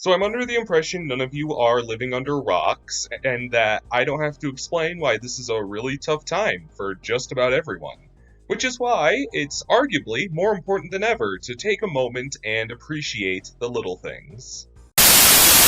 So I'm under the impression none of you are living under rocks, and that I don't have to explain why this is a really tough time for just about everyone. Which is why it's arguably more important than ever to take a moment and appreciate the little things.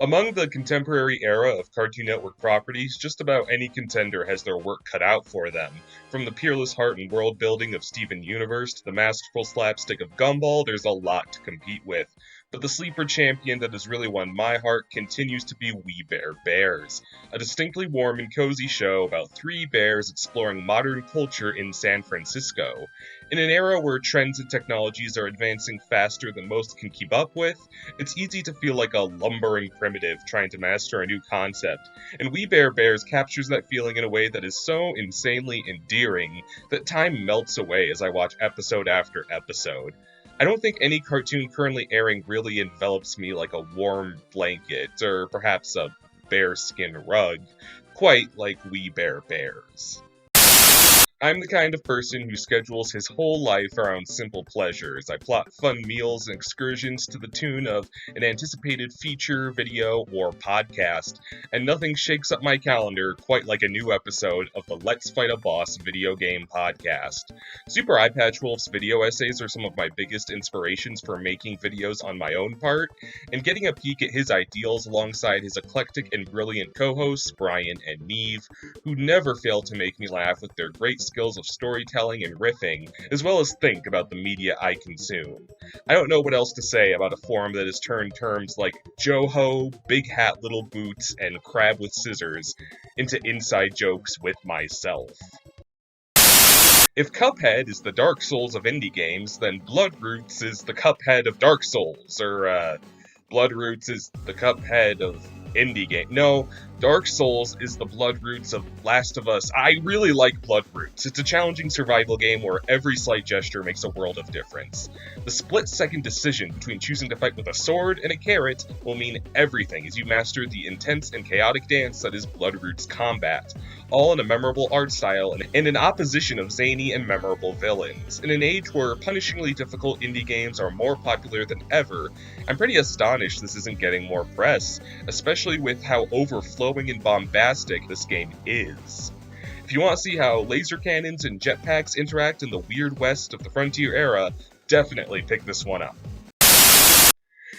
Among the contemporary era of Cartoon Network properties, just about any contender has their work cut out for them. From the peerless heart and world building of Steven Universe to the masterful slapstick of Gumball, there's a lot to compete with. But the sleeper champion that has really won my heart continues to be We Bare Bears, a distinctly warm and cozy show about three bears exploring modern culture in San Francisco. In an era where trends and technologies are advancing faster than most can keep up with, it's easy to feel like a lumbering primitive trying to master a new concept, and We Bare Bears captures that feeling in a way that is so insanely endearing that time melts away as I watch episode after episode. I don't think any cartoon currently airing really envelops me like a warm blanket, or perhaps a bearskin rug, quite like We Bare Bears. I'm the kind of person who schedules his whole life around simple pleasures. I plot fun meals and excursions to the tune of an anticipated feature, video, or podcast, and nothing shakes up my calendar quite like a new episode of the Let's Fight a Boss video game podcast. Super Eyepatch Wolf's video essays are some of my biggest inspirations for making videos on my own part, and getting a peek at his ideals alongside his eclectic and brilliant co-hosts, Brian and Neve, who never fail to make me laugh with their great skills of storytelling and riffing, as well as think about the media I consume. I don't know what else to say about a forum that has turned terms like Joho, Big Hat Little Boots, and Crab with Scissors into inside jokes with myself. If Cuphead is the Dark Souls of indie games, then Bloodroots is the Cuphead of Dark Souls, or Bloodroots is the Cuphead of indie game. No, Dark Souls is the Bloodroots of Last of Us. I really like Bloodroots. It's a challenging survival game where every slight gesture makes a world of difference. The split-second decision between choosing to fight with a sword and a carrot will mean everything as you master the intense and chaotic dance that is Bloodroots combat, all in a memorable art style and an opposition of zany and memorable villains. In an age where punishingly difficult indie games are more popular than ever, I'm pretty astonished this isn't getting more press, especially with how overflowing and bombastic this game is. If you want to see how laser cannons and jetpacks interact in the weird west of the Frontier era, definitely pick this one up.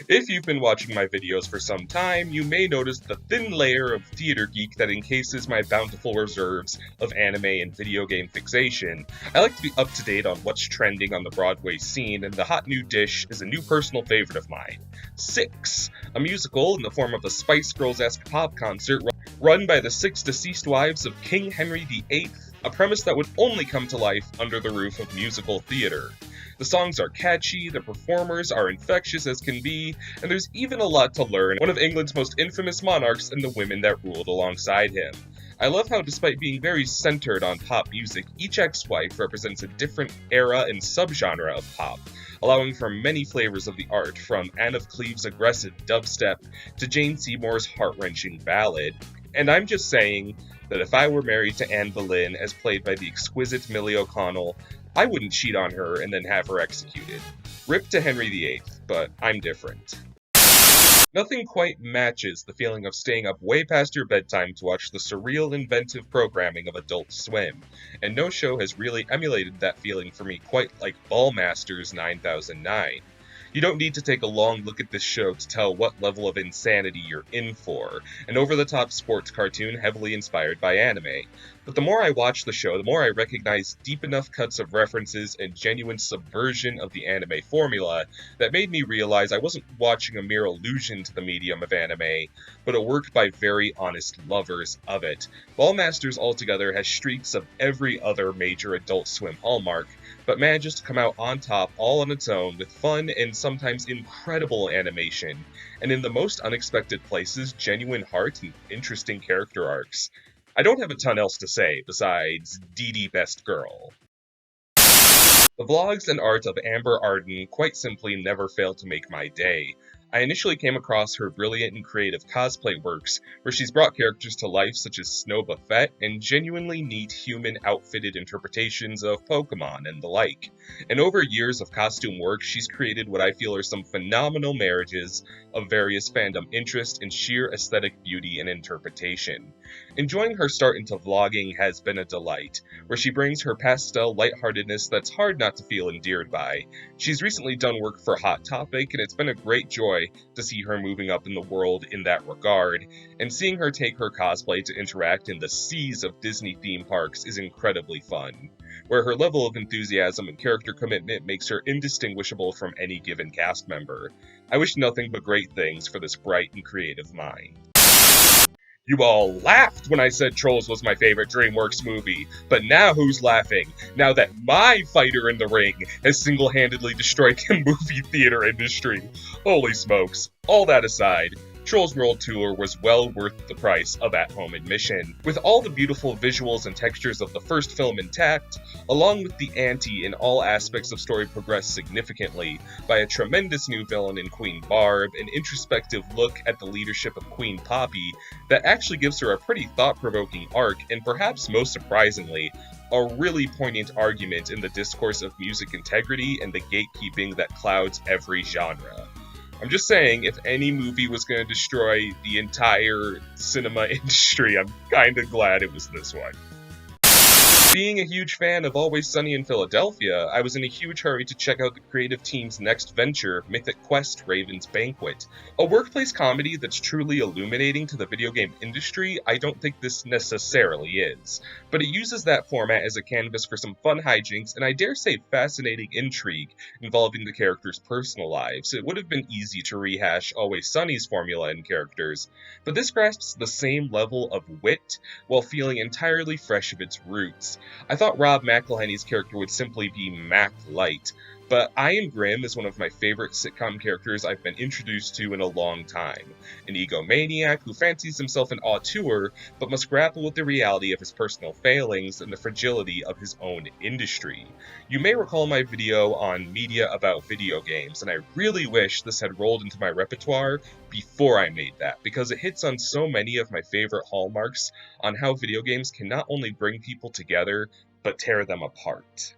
If you've been watching my videos for some time, you may notice the thin layer of theater geek that encases my bountiful reserves of anime and video game fixation. I like to be up to date on what's trending on the Broadway scene, and the hot new dish is a new personal favorite of mine. Six, a musical in the form of a Spice Girls-esque pop concert run by the six deceased wives of King Henry VIII, a premise that would only come to life under the roof of musical theater. The songs are catchy, the performers are infectious as can be, and there's even a lot to learn one of England's most infamous monarchs and the women that ruled alongside him. I love how despite being very centered on pop music, each ex-wife represents a different era and subgenre of pop, allowing for many flavors of the art, from Anne of Cleves' aggressive dubstep to Jane Seymour's heart-wrenching ballad. And I'm just saying that if I were married to Anne Boleyn, as played by the exquisite Millie O'Connell, I wouldn't cheat on her and then have her executed. Rip to Henry VIII, but I'm different. Nothing quite matches the feeling of staying up way past your bedtime to watch the surreal, inventive programming of Adult Swim, and no show has really emulated that feeling for me quite like Ballmaster's 9009. You don't need to take a long look at this show to tell what level of insanity you're in for, an over-the-top sports cartoon heavily inspired by anime. But the more I watch the show, the more I recognize deep enough cuts of references and genuine subversion of the anime formula that made me realize I wasn't watching a mere allusion to the medium of anime, but a work by very honest lovers of it. Ballmasters altogether has streaks of every other major Adult Swim hallmark, but manages to come out on top all on its own with fun and sometimes incredible animation, and in the most unexpected places, genuine heart and interesting character arcs. I don't have a ton else to say besides Dee Dee Best Girl. The vlogs and art of Amber Arden quite simply never fail to make my day. I initially came across her brilliant and creative cosplay works, where she's brought characters to life such as Snow Buffet and genuinely neat human outfitted interpretations of Pokemon and the like. And over years of costume work, she's created what I feel are some phenomenal marriages of various fandom interest and sheer aesthetic beauty and interpretation. Enjoying her start into vlogging has been a delight, where she brings her pastel lightheartedness that's hard not to feel endeared by. She's recently done work for Hot Topic, and it's been a great joy to see her moving up in the world in that regard, and seeing her take her cosplay to interact in the seas of Disney theme parks is incredibly fun, where her level of enthusiasm and character commitment makes her indistinguishable from any given cast member. I wish nothing but great things for this bright and creative mind. You all laughed when I said Trolls was my favorite DreamWorks movie, but now who's laughing? Now that my fighter in the ring has single-handedly destroyed the movie theater industry. Holy smokes. All that aside, Trolls World Tour was well worth the price of at-home admission. With all the beautiful visuals and textures of the first film intact, along with the ante in all aspects of story progressed significantly by a tremendous new villain in Queen Barb, an introspective look at the leadership of Queen Poppy that actually gives her a pretty thought-provoking arc, and perhaps most surprisingly, a really poignant argument in the discourse of music integrity and the gatekeeping that clouds every genre. I'm just saying, if any movie was going to destroy the entire cinema industry, I'm kinda glad it was this one. Being a huge fan of Always Sunny in Philadelphia, I was in a huge hurry to check out the creative team's next venture, Mythic Quest: Raven's Banquet. A workplace comedy that's truly illuminating to the video game industry, I don't think this necessarily is, but it uses that format as a canvas for some fun hijinks and I dare say fascinating intrigue involving the characters' personal lives. It would have been easy to rehash Always Sunny's formula and characters, but this grasps the same level of wit while feeling entirely fresh of its roots. I thought Rob McElhenney's character would simply be Mac Light, but Ian Grimm is one of my favorite sitcom characters I've been introduced to in a long time. An egomaniac who fancies himself an auteur, but must grapple with the reality of his personal failings and the fragility of his own industry. You may recall my video on media about video games, and I really wish this had rolled into my repertoire before I made that, because it hits on so many of my favorite hallmarks on how video games can not only bring people together, but tear them apart.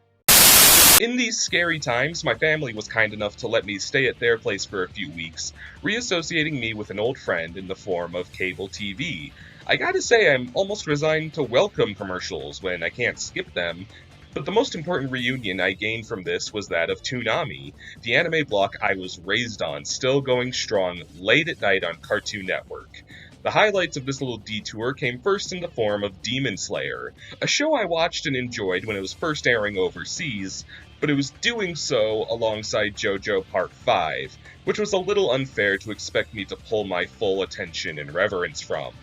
In these scary times, my family was kind enough to let me stay at their place for a few weeks, reassociating me with an old friend in the form of cable TV. I gotta say, I'm almost resigned to welcome commercials when I can't skip them, but the most important reunion I gained from this was that of Toonami, the anime block I was raised on, still going strong late at night on Cartoon Network. The highlights of this little detour came first in the form of Demon Slayer, a show I watched and enjoyed when it was first airing overseas, but it was doing so alongside JoJo Part 5, which was a little unfair to expect me to pull my full attention and reverence from.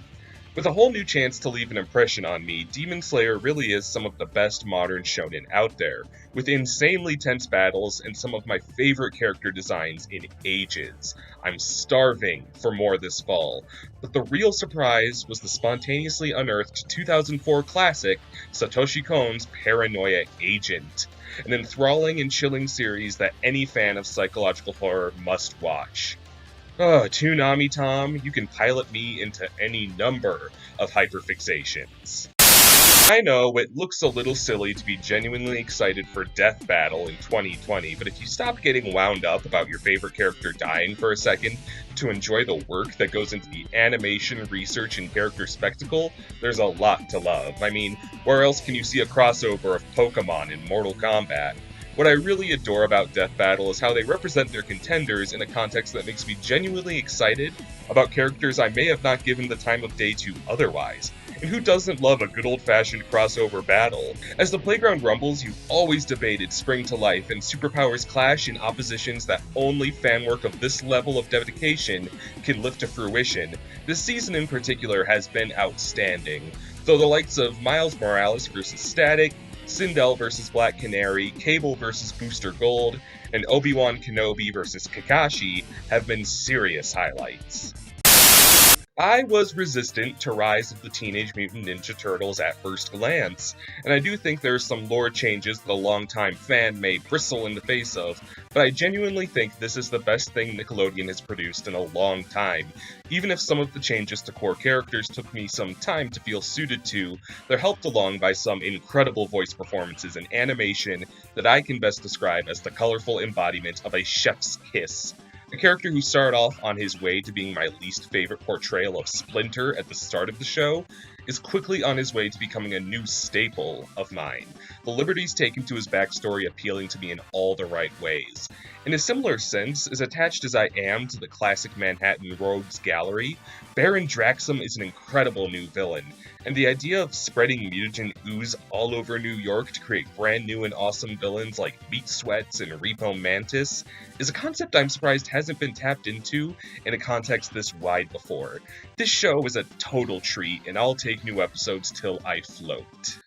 With a whole new chance to leave an impression on me, Demon Slayer really is some of the best modern shonen out there, with insanely tense battles and some of my favorite character designs in ages. I'm starving for more this fall, but the real surprise was the spontaneously unearthed 2004 classic, Satoshi Kon's Paranoia Agent, an enthralling and chilling series that any fan of psychological horror must watch. Toonami Tom, you can pilot me into any number of hyperfixations. I know it looks a little silly to be genuinely excited for Death Battle in 2020, but if you stop getting wound up about your favorite character dying for a second to enjoy the work that goes into the animation, research, and character spectacle, there's a lot to love. I mean, where else can you see a crossover of Pokemon and Mortal Kombat? What I really adore about Death Battle is how they represent their contenders in a context that makes me genuinely excited about characters I may have not given the time of day to otherwise. And who doesn't love a good old-fashioned crossover battle? As the playground rumbles, you've always debated spring to life and superpowers clash in oppositions that only fan work of this level of dedication can lift to fruition. This season in particular has been outstanding, though the likes of Miles Morales vs. Static, Sindel vs. Black Canary, Cable vs. Booster Gold, and Obi-Wan Kenobi vs. Kakashi have been serious highlights. I was resistant to Rise of the Teenage Mutant Ninja Turtles at first glance, and I do think there are some lore changes that a longtime fan may bristle in the face of, but I genuinely think this is the best thing Nickelodeon has produced in a long time. Even if some of the changes to core characters took me some time to feel suited to, they're helped along by some incredible voice performances and animation that I can best describe as the colorful embodiment of a chef's kiss. A character who started off on his way to being my least favorite portrayal of Splinter at the start of the show is quickly on his way to becoming a new staple of mine. The liberties taken to his backstory appealing to me in all the right ways. In a similar sense, as attached as I am to the classic Manhattan Rogues Gallery, Baron Draxum is an incredible new villain, and the idea of spreading mutagen ooze all over New York to create brand new and awesome villains like Meat Sweats and Repo Mantis is a concept I'm surprised hasn't been tapped into in a context this wide before. This show is a total treat, and I'll take new episodes till I float.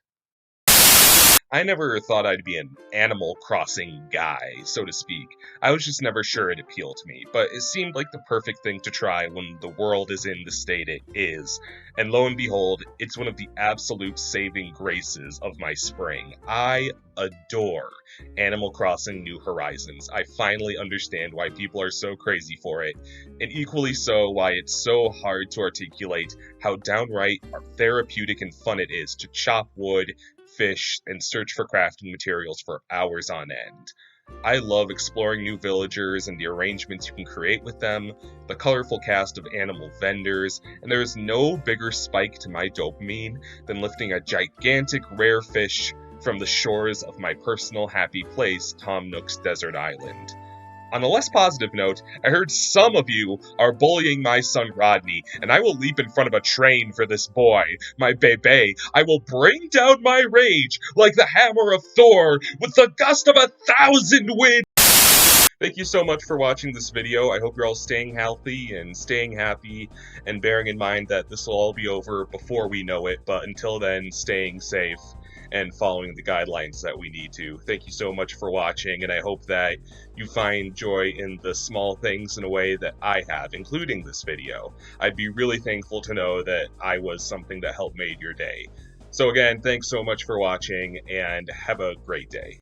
I never thought I'd be an Animal Crossing guy, so to speak. I was just never sure it appealed to me, but it seemed like the perfect thing to try when the world is in the state it is. And lo and behold, it's one of the absolute saving graces of my spring. I adore Animal Crossing New Horizons. I finally understand why people are so crazy for it, and equally so why it's so hard to articulate how downright therapeutic and fun it is to chop wood, fish, and search for crafting materials for hours on end. I love exploring new villagers and the arrangements you can create with them, the colorful cast of animal vendors, and there is no bigger spike to my dopamine than lifting a gigantic rare fish from the shores of my personal happy place, Tom Nook's desert island. On a less positive note, I heard some of you are bullying my son Rodney, and I will leap in front of a train for this boy, my bebe. I will bring down my rage like the hammer of Thor with the gust of 1,000 winds. Thank you so much for watching this video. I hope you're all staying healthy and staying happy, and bearing in mind that this will all be over before we know it, but until then, staying safe and following the guidelines that we need to. Thank you so much for watching, and I hope that you find joy in the small things in a way that I have, including this video. I'd be really thankful to know that I was something that helped made your day. So again, thanks so much for watching, and have a great day.